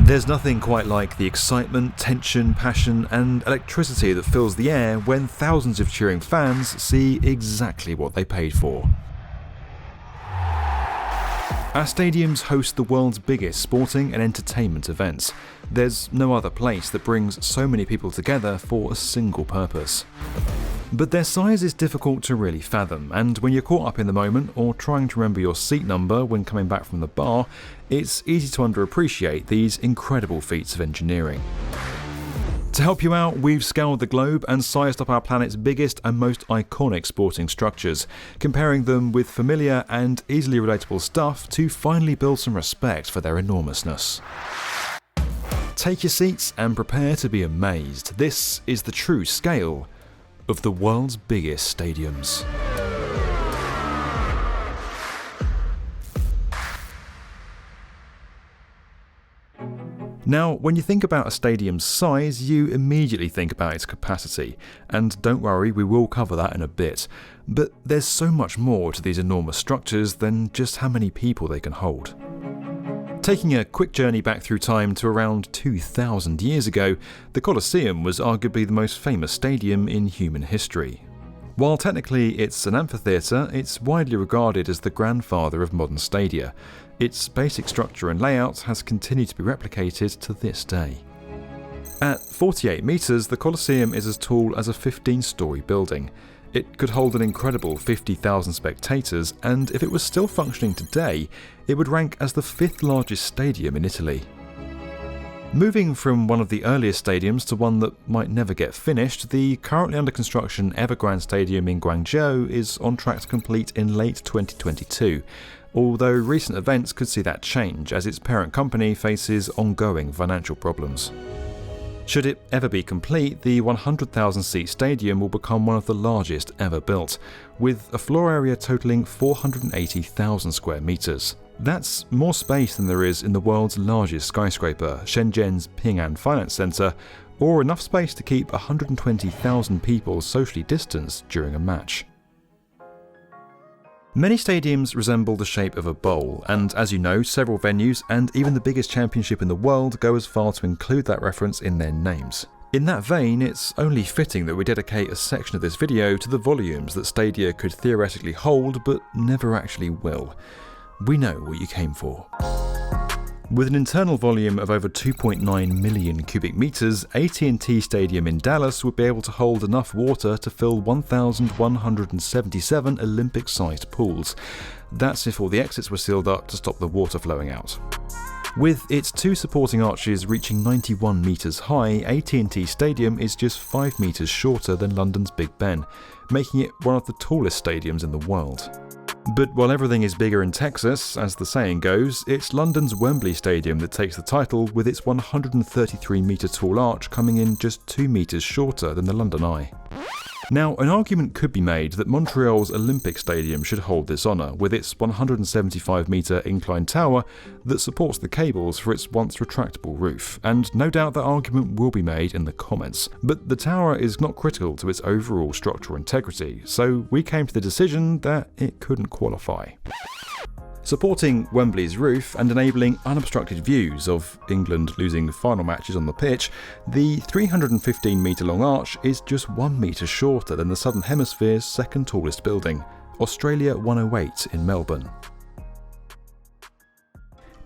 There's nothing quite like the excitement, tension, passion and electricity that fills the air when thousands of cheering fans see exactly what they paid for. Our stadiums host the world's biggest sporting and entertainment events. There's no other place that brings so many people together for a single purpose. But their size is difficult to really fathom, and when you're caught up in the moment or trying to remember your seat number when coming back from the bar, it's easy to underappreciate these incredible feats of engineering. To help you out, we've scoured the globe and sized up our planet's biggest and most iconic sporting structures, comparing them with familiar and easily relatable stuff to finally build some respect for their enormousness. Take your seats and prepare to be amazed. This is the true scale of the world's biggest stadiums. Now, when you think about a stadium's size, you immediately think about its capacity, and don't worry, we will cover that in a bit. But there's so much more to these enormous structures than just how many people they can hold. Taking a quick journey back through time to around 2,000 years ago, the Colosseum was arguably the most famous stadium in human history. While technically it's an amphitheatre, it's widely regarded as the grandfather of modern stadia. Its basic structure and layout has continued to be replicated to this day. At 48 metres, the Colosseum is as tall as a 15-storey building. It could hold an incredible 50,000 spectators, and if it was still functioning today, it would rank as the 5th largest stadium in Italy. Moving from one of the earliest stadiums to one that might never get finished, the currently under construction Evergrande Stadium in Guangzhou is on track to complete in late 2022, although recent events could see that change as its parent company faces ongoing financial problems. Should it ever be complete, the 100,000-seat stadium will become one of the largest ever built, with a floor area totalling 480,000 square metres. That's more space than there is in the world's largest skyscraper, Shenzhen's Ping An Finance Center, or enough space to keep 120,000 people socially distanced during a match. Many stadiums resemble the shape of a bowl, and as you know, several venues and even the biggest championship in the world go as far to include that reference in their names. In that vein, it's only fitting that we dedicate a section of this video to the volumes that stadia could theoretically hold but never actually will. We know what you came for. With an internal volume of over 2.9 million cubic meters, AT&T Stadium in Dallas would be able to hold enough water to fill 1,177 Olympic-sized pools. That's if all the exits were sealed up to stop the water flowing out. With its 2 supporting arches reaching 91 metres high, AT&T Stadium is just 5 metres shorter than London's Big Ben, making it one of the tallest stadiums in the world. But while everything is bigger in Texas, as the saying goes, it's London's Wembley Stadium that takes the title, with its 133-metre tall arch coming in just 2 metres shorter than the London Eye. Now, an argument could be made that Montreal's Olympic Stadium should hold this honour, with its 175-metre inclined tower that supports the cables for its once retractable roof, and no doubt that argument will be made in the comments. But the tower is not critical to its overall structural integrity, so we came to the decision that it couldn't qualify. Supporting Wembley's roof and enabling unobstructed views of England losing final matches on the pitch, the 315-metre long arch is just 1 metre shorter than the Southern Hemisphere's second tallest building, Australia 108 in Melbourne.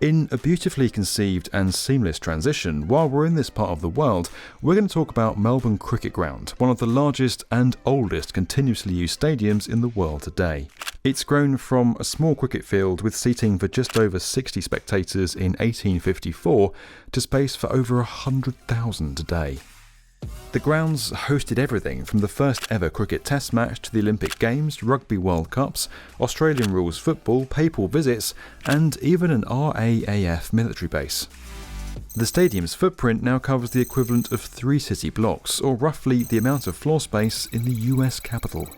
In a beautifully conceived and seamless transition, while we're in this part of the world, we're going to talk about Melbourne Cricket Ground, one of the largest and oldest continuously used stadiums in the world today. It's grown from a small cricket field with seating for just over 60 spectators in 1854 to space for over 100,000 today. The grounds hosted everything from the first ever cricket test match to the Olympic Games, Rugby World Cups, Australian rules football, papal visits, and even an RAAF military base. The stadium's footprint now covers the equivalent of 3 city blocks, or roughly the amount of floor space in the US capital.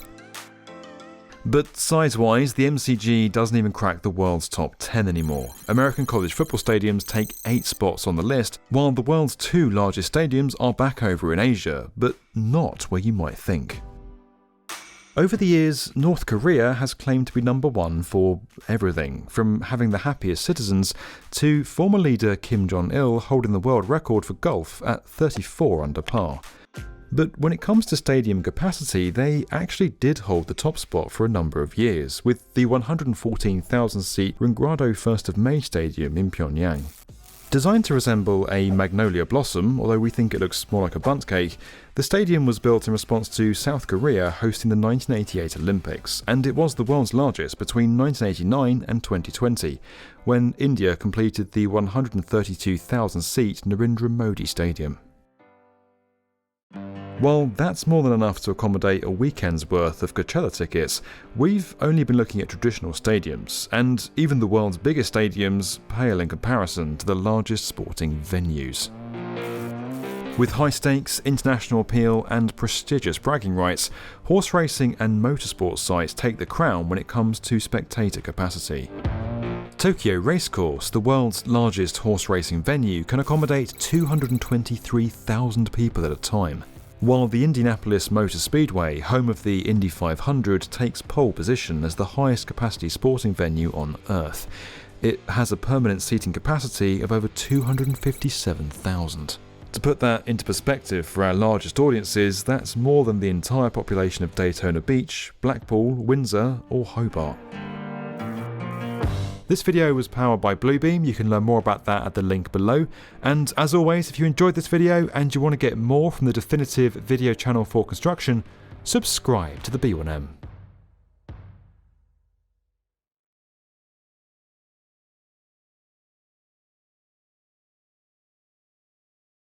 But size-wise, the MCG doesn't even crack the world's top 10 anymore. American college football stadiums take 8 spots on the list, while the world's 2 largest stadiums are back over in Asia, but not where you might think. Over the years, North Korea has claimed to be number one for everything, from having the happiest citizens to former leader Kim Jong-il holding the world record for golf at 34 under par. But when it comes to stadium capacity, they actually did hold the top spot for a number of years, with the 114,000-seat Ringrado 1st of May Stadium in Pyongyang. Designed to resemble a magnolia blossom, although we think it looks more like a bundt cake, the stadium was built in response to South Korea hosting the 1988 Olympics, and it was the world's largest between 1989 and 2020, when India completed the 132,000-seat Narendra Modi Stadium. While that's more than enough to accommodate a weekend's worth of Coachella tickets, we've only been looking at traditional stadiums, and even the world's biggest stadiums pale in comparison to the largest sporting venues. With high stakes, international appeal and prestigious bragging rights, horse racing and motorsport sites take the crown when it comes to spectator capacity. Tokyo Racecourse, the world's largest horse racing venue, can accommodate 223,000 people at a time, while the Indianapolis Motor Speedway, home of the Indy 500, takes pole position as the highest capacity sporting venue on Earth. It has a permanent seating capacity of over 257,000. To put that into perspective for our largest audiences, that's more than the entire population of Daytona Beach, Blackpool, Windsor or Hobart. This video was powered by Bluebeam. You can learn more about that at the link below. And as always, if you enjoyed this video and you want to get more from the definitive video channel for construction, subscribe to the B1M.